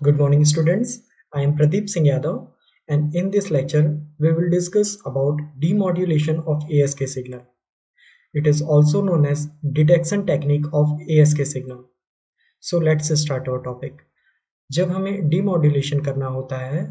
Good morning, students. I am Pradeep Singh Yadav, and in this lecture, we will discuss about demodulation of ASK signal. It is also known as detection technique of ASK signal. So let's start our topic. जब हमें demodulation करना होता है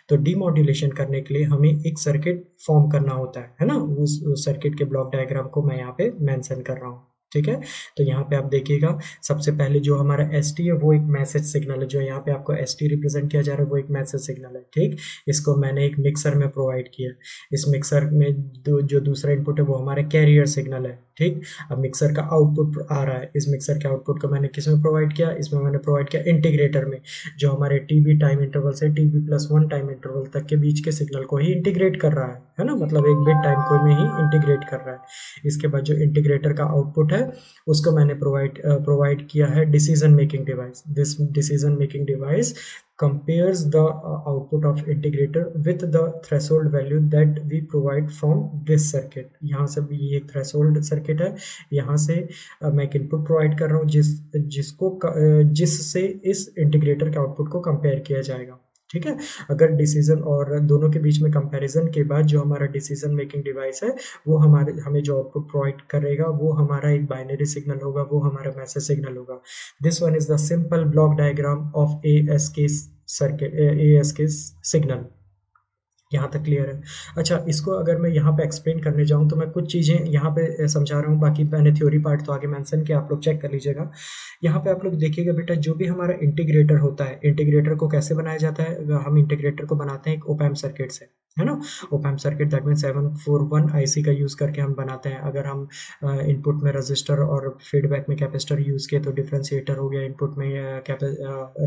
तो demodulation करने के लिए हमें एक सर्किट फॉर्म करना होता है ना। उस सर्किट के ब्लॉक डायग्राम को मैं यहाँ पे मेंशन कर रहा हूँ। ठीक है, तो यहाँ पे आप देखिएगा, सबसे पहले जो हमारा एस टी है वो एक मैसेज सिग्नल है। जो यहाँ पे आपको एस टी रिप्रेजेंट किया जा रहा है वो एक मैसेज सिग्नल है। ठीक, इसको मैंने एक मिक्सर में प्रोवाइड किया। इस मिक्सर में जो दूसरा इनपुट है वो हमारा कैरियर सिग्नल है। ठीक, अब मिक्सर का आउटपुट आ रहा है। इस मिक्सर के आउटपुट को मैंने किस में प्रोवाइड किया? इसमें मैंने प्रोवाइड किया इंटीग्रेटर में, जो हमारे टीबी टाइम इंटरवल से टीबी+1 टाइम इंटरवल तक के बीच के सिग्नल को ही इंटीग्रेट कर रहा है ना, मतलब एक बिट टाइम को में ही इंटीग्रेट कर रहा है। इसके बाद जो इंटीग्रेटर का आउटपुट है उसको मैंने प्रोवाइड किया है decision making device. This decision making device compares the output of integrator with the threshold value that we provide from this circuit। यहाँ से भी ये एक threshold circuit है। यहाँ से मैं एक इनपुट प्रोवाइड कर रहा हूँ जिससे इस इंटीग्रेटर के आउटपुट को कंपेयर किया जाएगा। ठीक है, अगर डिसीजन और दोनों के बीच में कंपैरिजन के बाद जो हमारा डिसीजन मेकिंग डिवाइस है वो हमें जो आउटपुट प्रोवाइड करेगा वो हमारा एक बाइनरी सिग्नल होगा, वो हमारा मैसेज सिग्नल होगा। This one is the simple block diagram of ASK circuit, ASK signal. यहाँ तक क्लियर है? अच्छा, इसको अगर मैं यहाँ पे एक्सप्लेन करने जाऊँ तो मैं कुछ चीज़ें यहाँ पे समझा रहा हूँ, बाकी मैंने थ्योरी पार्ट तो आगे मेंशन किया, आप लोग चेक कर लीजिएगा। यहाँ पे आप लोग देखिएगा बेटा, जो भी हमारा इंटीग्रेटर होता है, इंटीग्रेटर को कैसे बनाया जाता है? हम इंटीग्रेटर को बनाते हैं एक ओप एम्प सर्किट से, है ना। Op amp circuit that mean 741 IC का यूज़ करके हम बनाते हैं। अगर हम इनपुट में रजिस्टर और फीडबैक में कैपेसिटर यूज़ किए तो डिफरेंशिएटर हो गया, इनपुट में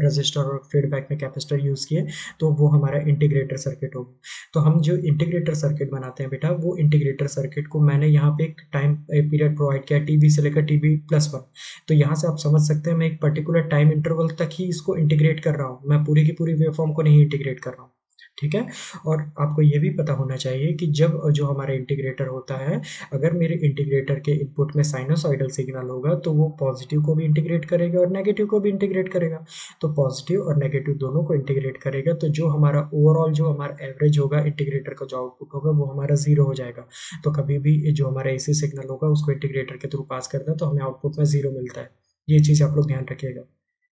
रजिस्टर और फीडबैक में कैपेसिटर यूज़ किए तो वो हमारा इंटीग्रेटर सर्किट होगा। तो हम जो इंटीग्रेटर सर्किट बनाते हैं बेटा, वो इंटीग्रेटर सर्किट को मैंने यहाँ पे एक टाइम पीरियड प्रोवाइड किया, टीबी से लेकर टीबी+1। तो यहाँ से आप समझ सकते हैं मैं एक पर्टिकुलर टाइम इंटरवल तक ही इसको इंटीग्रेट कर रहा हूँ, मैं पूरी की पूरी वेवफॉर्म को नहीं इंटीग्रेट कर रहा हूँ। ठीक है, और आपको ये भी पता होना चाहिए कि जब जो हमारा इंटीग्रेटर होता है, अगर मेरे इंटीग्रेटर के इनपुट में साइनोसॉइडल सिग्नल होगा तो वो पॉजिटिव को भी इंटीग्रेट करेगा और नेगेटिव को भी इंटीग्रेट करेगा। तो पॉजिटिव और नेगेटिव दोनों को इंटीग्रेट करेगा, तो जो हमारा ओवरऑल जो हमारा एवरेज होगा, इंटीग्रेटर का जो आउटपुट होगा वो हमारा 0 हो जाएगा। तो कभी भी जो हमारा एसी सिग्नल होगा उसको इंटीग्रेटर के थ्रू पास करना है तो हमें आउटपुट में 0 मिलता है। ये चीज़ आप लोग ध्यान रखिएगा।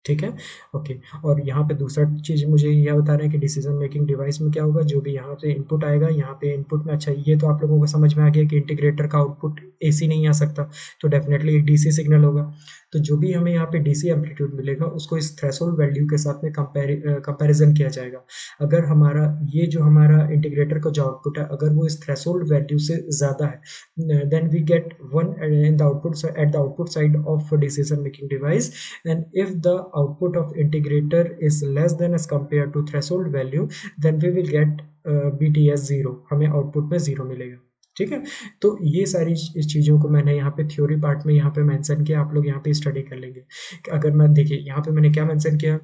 ठीक है, ओके। और यहाँ पे दूसरा चीज़ मुझे यह बता रहे हैं कि डिसीजन मेकिंग डिवाइस में क्या होगा, जो भी यहाँ पे इनपुट आएगा, यहाँ पे इनपुट में, अच्छा ये तो आप लोगों को समझ में आ गया कि इंटीग्रेटर का आउटपुट एसी नहीं आ सकता, तो डेफिनेटली एक डीसी सिग्नल होगा। तो जो भी हमें यहाँ पे डीसी एम्पलीट्यूड मिलेगा उसको इस थ्रेशोल्ड वैल्यू के साथ में कंपैरिजन किया जाएगा। अगर हमारा ये जो हमारा इंटीग्रेटर का जो आउटपुट है अगर वो इस थ्रेशोल्ड वैल्यू से ज़्यादा है, then we get 1 in the output at the output side of decision making device, and if the output of integrator is less than as compared to threshold value, then we will get BTS 0, हमें output में 0 मिलेगा। ठीक है, तो ये सारी इस चीज़ों को मैंने यहाँ पे थ्योरी पार्ट में यहाँ पे मेंशन किया, आप लोग यहाँ पे स्टडी कर लेंगे। अगर मैं देखिए यहाँ पे मैंने क्या मेंशन किया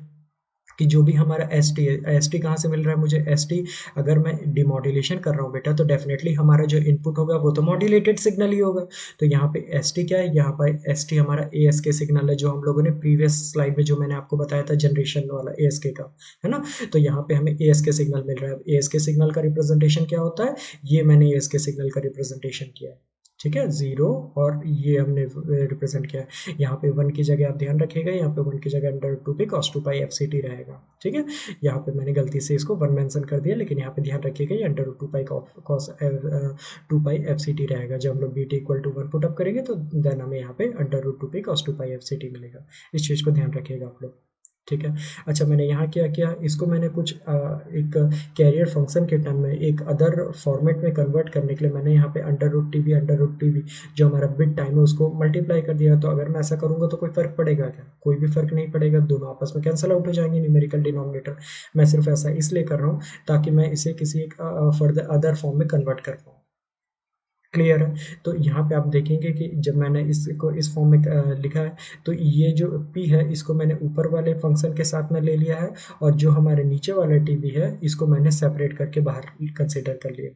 कि जो भी हमारा एस टी है, एस टी कहाँ से मिल रहा है मुझे? एस टी अगर मैं डिमॉड्यूलेशन कर रहा हूँ बेटा तो डेफिनेटली हमारा जो इनपुट होगा वो तो मॉड्यूलेटेड सिग्नल ही होगा। तो यहाँ पे एस टी क्या है? यहाँ पर एस टी हमारा ए एस के सिग्नल है, जो हम लोगों ने प्रीवियस स्लाइड में जो मैंने आपको बताया था जनरेशन वाला ए एस के का, है ना। तो यहाँ पे हमें ए एस के सिग्नल मिल रहा है। ए एस के सिग्नल का रिप्रेजेंटेशन क्या होता है? ये मैंने ए एस के सिग्नल का रिप्रेजेंटेशन किया है। ठीक है, 0 और ये हमने रिप्रेजेंट किया है। यहाँ पे 1 की जगह आप ध्यान रखिएगा, यहाँ पे 1 की जगह अंडर रूट 2 पे cos 2 पाई FCT रहेगा। ठीक है, यहाँ पे मैंने गलती से इसको 1 मेंशन कर दिया, लेकिन यहाँ पे ध्यान रखिएगा ये under root 2 pi cos 2 pi FCT रहेगा। जब हम लोग BT equal to 1 put up करेंगे तो देन हमें यहाँ पे अंडर रूट 2 पे cos 2 पाई FCT मिलेगा। इस चीज़ को ध्यान रखिएगा आप लोग। ठीक है, अच्छा मैंने यहाँ क्या किया, इसको मैंने कुछ एक कैरियर फंक्शन के टर्म में एक अदर फॉर्मेट में कन्वर्ट करने के लिए मैंने यहाँ पे अंडर रूट टी वी जो हमारा बिट टाइम है उसको मल्टीप्लाई कर दिया। तो अगर मैं ऐसा करूँगा तो कोई फ़र्क पड़ेगा क्या? कोई भी फ़र्क नहीं पड़ेगा, दोनों आपस में कैंसिल आउट हो जाएंगे न्यूमेरिकल डिनोमिनेटर। मैं सिर्फ ऐसा इसलिए कर रहा हूँ ताकि मैं इसे किसी एक फर्दर अदर फॉर्म में कन्वर्ट कर पाऊँ। क्लियर है? तो यहाँ पे आप देखेंगे कि जब मैंने इसको इस फॉर्म में लिखा है तो ये जो p है इसको मैंने ऊपर वाले फंक्शन के साथ में ले लिया है, और जो हमारे नीचे वाला tb है इसको मैंने सेपरेट करके बाहर कंसिडर कर लिया।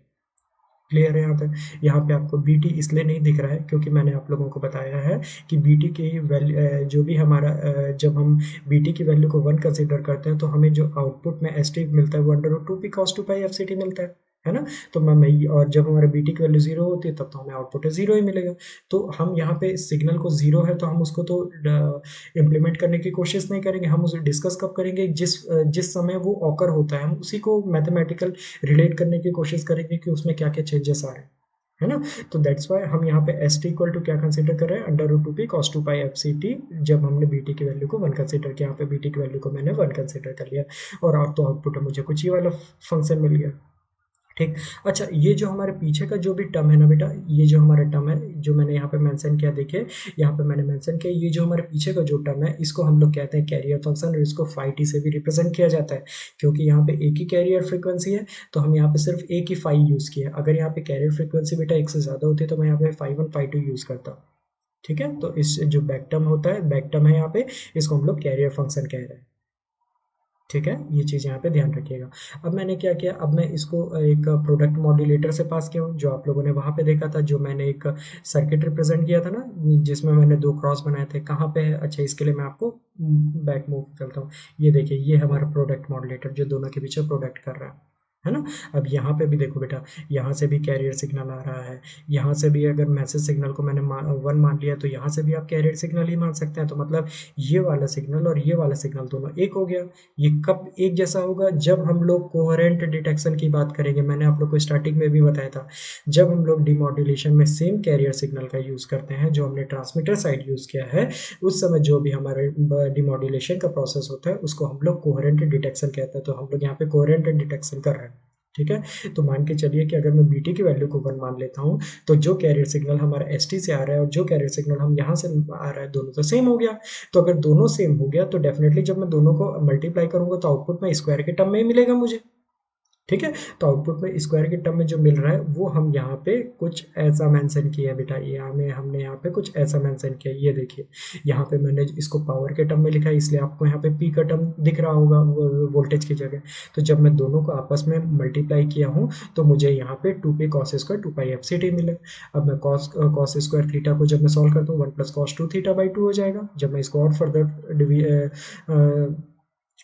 क्लियर है यहाँ तक? यहाँ पे आपको बीटी इसलिए नहीं दिख रहा है क्योंकि मैंने आप लोगों को बताया है कि बीटी की वैल्यू जो भी हमारा जब हम बीटी की वैल्यू को 1 कंसीडर करते हैं तो हमें जो आउटपुट में एसटी मिलता है वो अंडर रूट 2 पी कॉस 2 पाई एफसीटी मिलता है ना? तो मैं और जब हमारे बीटी की वैल्यू 0 होती है तब तो हमें आउटपुट 0 ही मिलेगा। तो हम यहाँ पे सिग्नल को 0 है तो हम उसको तो इम्प्लीमेंट करने की कोशिश नहीं करेंगे, हम उसे डिस्कस कब करेंगे जिस समय वो ऑकर होता है, हम उसी को मैथमेटिकल रिलेट करने की कोशिश करेंगे कि उसमें क्या क्या चेंजेस आ रहे हैं, है ना? तो दैट्स वाई हम यहाँ पे एस टी इक्वल टू क्या कंसिडर कर रहे हैं, अंडर रूट 2 पी कॉस 2 पाई एफ सी टी, जब हमने बी टी की वैल्यू को 1 कंसिडर किया। यहाँ पे बी टी की वैल्यू को मैंने 1 कंसिडर कर लिया और तो आउटपुट मुझे कुछ ये वाला फंक्शन मिल गया। ठीक। अच्छा, ये जो हमारे पीछे का जो भी टर्म है ना बेटा, ये जो हमारा टर्म है जो मैंने यहाँ पे मेंशन किया, देखिए यहाँ पे मैंने मेंशन किया, ये जो हमारे पीछे का जो टर्म है इसको हम लोग कहते हैं कैरियर फंक्शन, और इसको फाई टी से भी रिप्रेजेंट किया जाता है क्योंकि यहाँ पे एक ही कैरियर फ्रीक्वेंसी है, तो हम यहाँ पे सिर्फ एक ही फाई यूज़ किया। अगर यहाँ पे कैरियर फ्रीक्वेंसी बेटा एक से ज़्यादा होती है तो मैं यहाँ पे फाई 1 फाई 2 यूज़ करता हूँ। ठीक है, तो इस जो बैक टर्म होता है, बैक टर्म है यहाँ पे, इसको हम लोग कैरियर फंक्शन कह रहे हैं। ठीक है, ये चीज़ यहाँ पे ध्यान रखिएगा। अब मैंने क्या किया, अब मैं इसको एक प्रोडक्ट मॉड्यूलेटर से पास किया हूँ, जो आप लोगों ने वहाँ पे देखा था, जो मैंने एक सर्किट रिप्रेजेंट किया था ना, जिसमें मैंने 2 क्रॉस बनाए थे। कहाँ पे है? अच्छा, इसके लिए मैं आपको बैक मूव करता हूँ। ये देखिए, ये हमारा प्रोडक्ट मॉड्यूलेटर जो दोनों के पीछे प्रोडक्ट कर रहा है ना? अब यहाँ पे भी देखो बेटा, यहाँ से भी कैरियर सिग्नल आ रहा है, यहाँ से भी अगर मैसेज सिग्नल को मैंने 1 मान लिया तो यहाँ से भी आप कैरियर सिग्नल ही मान सकते हैं। तो मतलब ये वाला सिग्नल और ये वाला सिग्नल दोनों एक हो गया। ये कब एक जैसा होगा? जब हम लोग कोहेरेंट डिटेक्शन की बात करेंगे। मैंने आप लोग को स्टार्टिंग में भी बताया था, जब हम लोग डिमॉड्यूलेशन में सेम कैरियर सिग्नल का यूज़ करते हैं जो हमने ट्रांसमीटर साइड यूज़ किया है, उस समय जो भी हमारे डिमॉड्यूलेशन का प्रोसेस होता है उसको हम लोग कोहेरेंट डिटेक्शन कहते हैं। तो हम लोग यहाँ पे कोहेरेंट डिटेक्शन कर रहे हैं। ठीक है, तो मान के चलिए कि अगर मैं बीटी की वैल्यू को 1 मान लेता हूँ, तो जो कैरियर सिग्नल हमारा एसटी से आ रहा है और जो कैरियर सिग्नल हम यहाँ से आ रहा है, दोनों तो सेम हो गया। तो अगर दोनों सेम हो गया तो डेफिनेटली जब मैं दोनों को मल्टीप्लाई करूंगा तो आउटपुट में स्क्वायर के टर्म में ही मिलेगा मुझे। ठीक है, तो आउटपुट में स्क्वायर के टर्म में जो मिल रहा है वो हम यहाँ पे कुछ ऐसा मेंशन किया है बेटा, ये हमने यहाँ पे कुछ ऐसा मेंशन किया है। ये देखिए, यहाँ पे मैंने इसको पावर के टर्म में लिखा है, इसलिए आपको यहाँ पे पी का टर्म दिख रहा होगा वोल्टेज की जगह। तो जब मैं दोनों को आपस में मल्टीप्लाई किया हूँ तो मुझे यहाँ पे 2 p cos स्क्वायर 2 पाई एफ सी टी मिले। अब मैं कॉस स्क्वायर थीटा को जब मैं सॉल्व करता हूँ, 1 प्लस कॉस 2 थीटा बाई 2 हो जाएगा। जब मैं इसको और फर्दर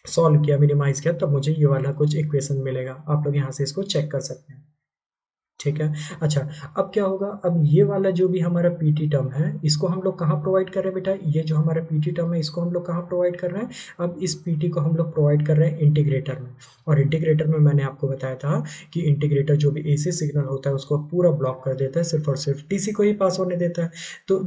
सॉल्व किया, मिनिमाइज किया, तब मुझे ये वाला कुछ इक्वेशन मिलेगा। आप लोग यहाँ से इसको चेक कर सकते हैं। ठीक है। अच्छा, अब क्या होगा, अब ये वाला जो भी हमारा पीटी टर्म है इसको हम लोग कहाँ प्रोवाइड कर रहे हैं बेटा? ये जो हमारा पीटी टर्म है इसको हम लोग कहाँ प्रोवाइड कर रहे हैं? अब इस पीटी को हम लोग प्रोवाइड कर रहे हैं इंटीग्रेटर में। और इंटीग्रेटर में मैंने आपको बताया था कि इंटीग्रेटर जो भी एसी सिग्नल होता है उसको पूरा ब्लॉक कर देता है, सिर्फ और सिर्फ डीसी को ही पास होने देता है। तो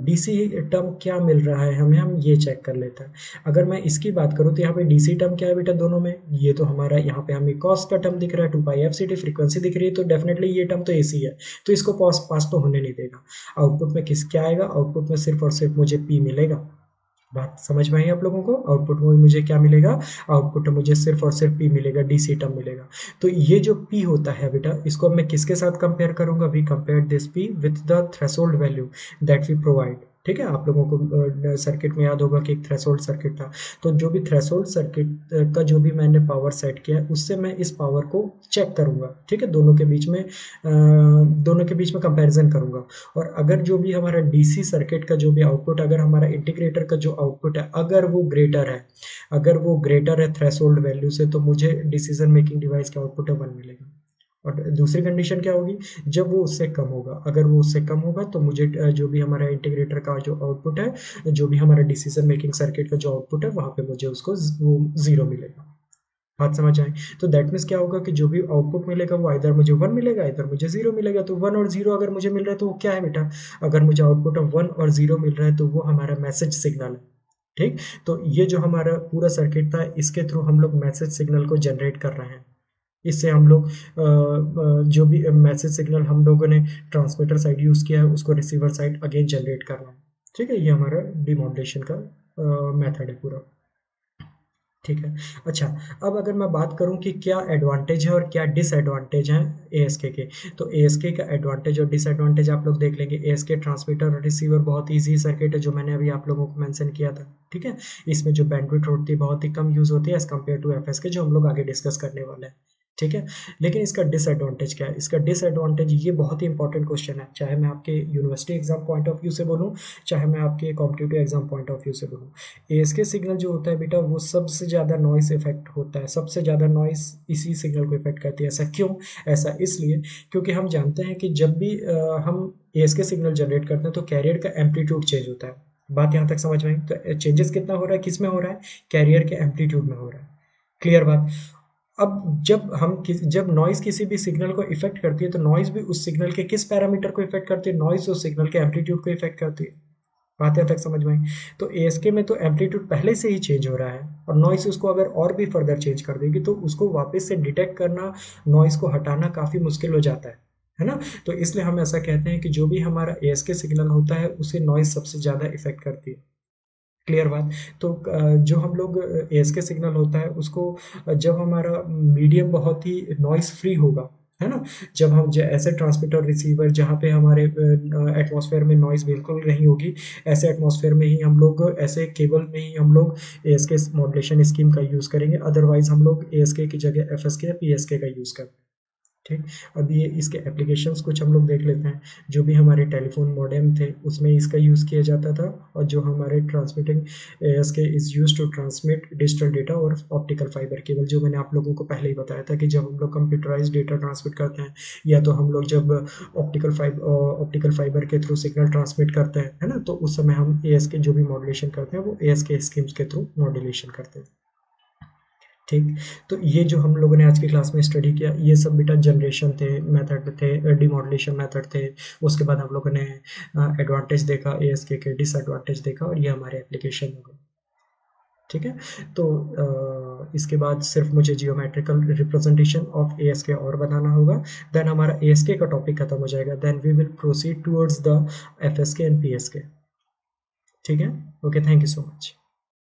डीसी टर्म क्या मिल रहा है हमें, हम ये चेक कर लेते हैं। अगर मैं इसकी बात करूँ तो यहाँ पे डीसी टर्म क्या है बेटा दोनों में? ये तो हमारा यहाँ पे हमें कॉस का टर्म दिख रहा है, 2 पाई एफ सी टी फ्रीक्वेंसी दिख रही है, तो डेफिनेटली ये टर्म तो एसी है, तो इसको पास तो होने नहीं देगा। आउटपुट में क्या आएगा? आउटपुट में सिर्फ और सिर्फ मुझे पी मिलेगा। बात समझ में आई आप लोगों को? आउटपुट में मुझे क्या मिलेगा? आउटपुट में मुझे सिर्फ और सिर्फ पी मिलेगा, डीसी टर्म मिलेगा। तो ये जो पी होता है बेटा, इसको मैं किसके साथ कंपेयर करूंगा? We compare this P with the threshold value that we provide. ठीक है, आप लोगों को सर्किट में याद होगा कि एक थ्रेशोल्ड सर्किट था। तो जो भी थ्रेशोल्ड सर्किट का जो भी मैंने पावर सेट किया है उससे मैं इस पावर को चेक करूंगा। ठीक है, दोनों के बीच में कंपैरिजन करूंगा। और अगर जो भी हमारा डीसी सर्किट का जो भी आउटपुट, अगर हमारा इंटीग्रेटर का जो आउटपुट है अगर वो ग्रेटर है थ्रेशोल्ड वैल्यू से, तो मुझे डिसीजन मेकिंग डिवाइस का आउटपुट है 1 मिलेगा। और दूसरी कंडीशन क्या होगी? जब वो उससे कम होगा। अगर वो उससे कम होगा तो मुझे जो भी हमारा इंटीग्रेटर का जो आउटपुट है, जो भी हमारा डिसीजन मेकिंग सर्किट का जो आउटपुट है, वहां पे मुझे उसको वो 0 मिलेगा। बात समझ आए? तो दैट मीन्स क्या होगा कि जो भी आउटपुट मिलेगा वो इधर मुझे 1 मिलेगा, इधर मुझे 0 मिलेगा। तो 1 और 0 अगर मुझे मिल रहा है तो वो क्या है बेटा? अगर मुझे आउटपुट ऑफ 1 और 0 मिल रहा है तो वो हमारा मैसेज सिग्नल है। ठीक, तो ये जो हमारा पूरा सर्किट था, इसके थ्रू हम लोग मैसेज सिग्नल को जनरेट कर रहे हैं। इससे हम लोग जो भी मैसेज सिग्नल हम लोगों ने ट्रांसमीटर साइड यूज़ किया है उसको रिसीवर साइड अगेन जनरेट करना है। ठीक है, ये हमारा डिमॉड्यूलेशन का मेथड है पूरा। ठीक है। अच्छा, अब अगर मैं बात करूं कि क्या एडवांटेज है और क्या डिसएडवांटेज है एएसके के, तो एएसके का एडवांटेज और डिसएडवांटेज आप लोग देख लेंगे। एएसके ट्रांसमीटर और रिसीवर बहुत इजी सर्किट है, जो मैंने अभी आप लोगों को मेंशन किया था। ठीक है, इसमें जो बैंडविड्थ होती है बहुत ही कम यूज़ होती है एज कम्पेयर टू एफएस के, जो हम लोग आगे डिस्कस करने वाले हैं। ठीक है। लेकिन इसका डिसएडवांटेज क्या है? इसका डिसएडवांटेज, ये बहुत ही इंपॉर्टेंट क्वेश्चन है, चाहे मैं आपके university exam point of view से बोलूँ, चाहे मैं आपके competitive exam point of view से बोलूँ। एएसके सिग्नल जो होता है बेटा, वो सबसे ज़्यादा नॉइस इफेक्ट होता है, सबसे ज़्यादा नॉइस इसी सिग्नल को इफेक्ट करती है। ऐसा क्यों? ऐसा इसलिए क्योंकि हम जानते हैं कि जब भी हम एएसके सिग्नल जनरेट करते हैं तो कैरियर का एम्पलीट्यूड चेंज होता है। बात यहाँ तक समझ में आई? तो चेंजेस कितना हो रहा है, किस में हो रहा है? कैरियर के एम्पलीट्यूड में हो रहा है। क्लियर बात? अब जब नॉइज़ किसी भी सिग्नल को इफ़ेक्ट करती है, तो नॉइज़ भी उस सिग्नल के किस पैरामीटर को इफ़ेक्ट करती है? नॉइज़ उस सिग्नल के एम्पलीट्यूड को इफ़ेक्ट करती है। बात यहाँ तक समझ में आई? तो एएसके में तो एम्पलीट्यूड पहले से ही चेंज हो रहा है, और नॉइज़ उसको अगर और भी फर्दर चेंज कर देगी तो उसको वापस से डिटेक्ट करना, नॉइज़ को हटाना काफ़ी मुश्किल हो जाता है ना? तो इसलिए हम ऐसा कहते हैं कि जो भी हमारा एएसके सिग्नल होता है, उसे नॉइज़ सबसे ज़्यादा इफ़ेक्ट करती है। क्लियर बात? तो जो हम लोग एएसके सिग्नल होता है उसको, जब हमारा मीडियम बहुत ही नॉइज़ फ्री होगा, है ना? जब हम ऐसे ट्रांसमीटर रिसीवर जहाँ पे हमारे एटमॉस्फेयर में नॉइज़ बिल्कुल नहीं होगी, ऐसे एटमॉस्फेयर में ही हम लोग, ऐसे केबल में ही हम लोग एएसके मॉड्यूलेशन स्कीम का यूज़ करेंगे। अदरवाइज़ हम लोग एएसके की जगह एफएसके या पीएसके का यूज़ करते हैं। ठीक। अब ये इसके एप्लीकेशंस कुछ हम लोग देख लेते हैं। जो भी हमारे टेलीफोन मॉडेम थे उसमें इसका यूज़ किया जाता था, और जो हमारे transmitting ASK is used to transmit digital data और ऑप्टिकल फाइबर केबल, जो मैंने आप लोगों को पहले ही बताया था कि जब हम लोग कंप्यूटराइज्ड डेटा ट्रांसमिट करते हैं, या तो हम लोग जब ऑप्टिकल फाइबर के थ्रू सिग्नल ट्रांसमिट करते हैं, है ना? तो उस समय हम एएसके जो भी मॉड्यूलेशन करते हैं वो एएसके स्कीम्स के थ्रू मॉड्यूलेशन करते हैं। ठीक। तो ये जो हम लोगों ने आज की क्लास में स्टडी किया, ये सब बेटा जनरेशन थे, मेथड थे, डिमॉड्यूलेशन मेथड थे। उसके बाद हम लोगों ने एडवांटेज देखा एएसके के, डिसएडवांटेज देखा, और ये हमारे एप्लीकेशन हो गए। ठीक है। तो इसके बाद सिर्फ मुझे जियोमेट्रिकल रिप्रेजेंटेशन ऑफ एएसके और बनाना होगा, देन हमारा एएसके का टॉपिक खत्म हो जाएगा, then we will proceed towards the FSK and PSK. ठीक है। Okay, thank you so much.